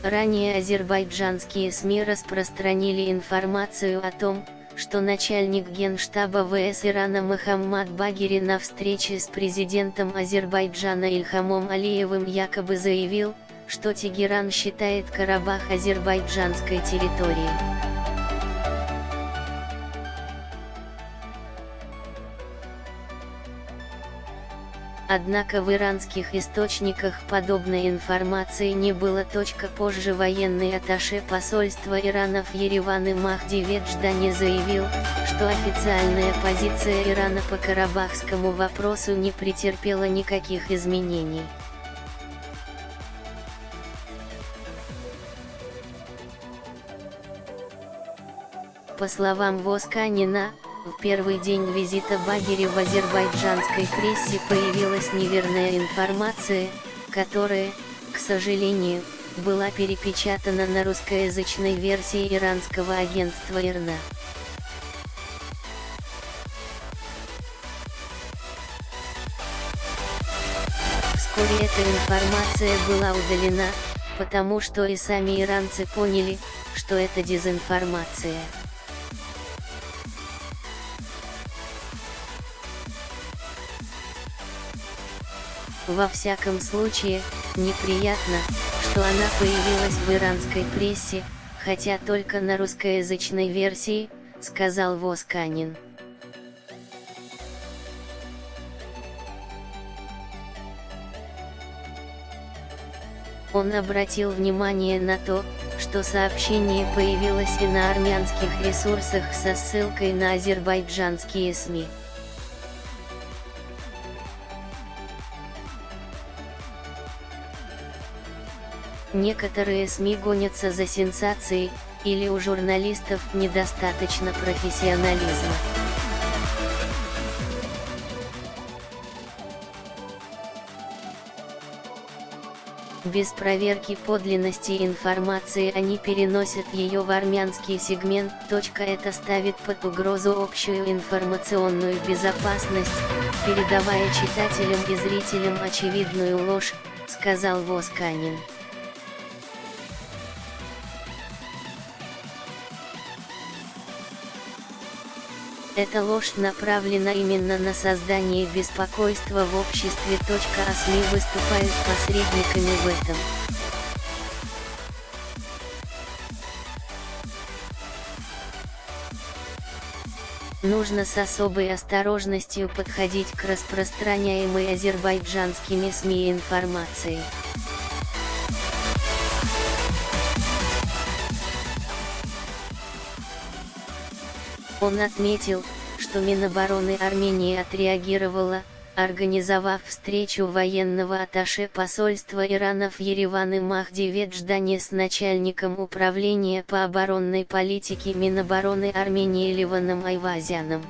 Ранее азербайджанские СМИ распространили информацию о том, что начальник Генштаба ВС Ирана Мохаммад Багери на встрече с президентом Азербайджана Ильхамом Алиевым якобы заявил, что Тегеран считает Карабах азербайджанской территорией. Однако в иранских источниках подобной информации не было. Позже военный атташе посольства Ирана в Ереване Махди Ведждани заявил, что официальная позиция Ирана по карабахскому вопросу не претерпела никаких изменений. По словам Восканина, в первый день визита Багери в азербайджанской прессе появилась неверная информация, которая, к сожалению, была перепечатана на русскоязычной версии иранского агентства ИРНА. Вскоре эта информация была удалена, потому что и сами иранцы поняли, что это дезинформация. Во всяком случае, неприятно, что она появилась в иранской прессе, хотя только на русскоязычной версии, сказал Восканин. Он обратил внимание на то, что сообщение появилось и на армянских ресурсах со ссылкой на азербайджанские СМИ. Некоторые СМИ гонятся за сенсацией, или у журналистов недостаточно профессионализма. Без проверки подлинности информации они переносят ее в армянский сегмент. Это ставит под угрозу общую информационную безопасность, передавая читателям и зрителям очевидную ложь, сказал Восканин. Эта ложь направлена именно на создание беспокойства в обществе. А СМИ выступают посредниками в этом. Нужно с особой осторожностью подходить к распространяемой азербайджанскими СМИ информации. Он отметил, что Минобороны Армении отреагировала, организовав встречу военного атташе посольства Ирана в Ереване Махди Ведждани с начальником управления по оборонной политике Минобороны Армении Ливаном Айвазяном.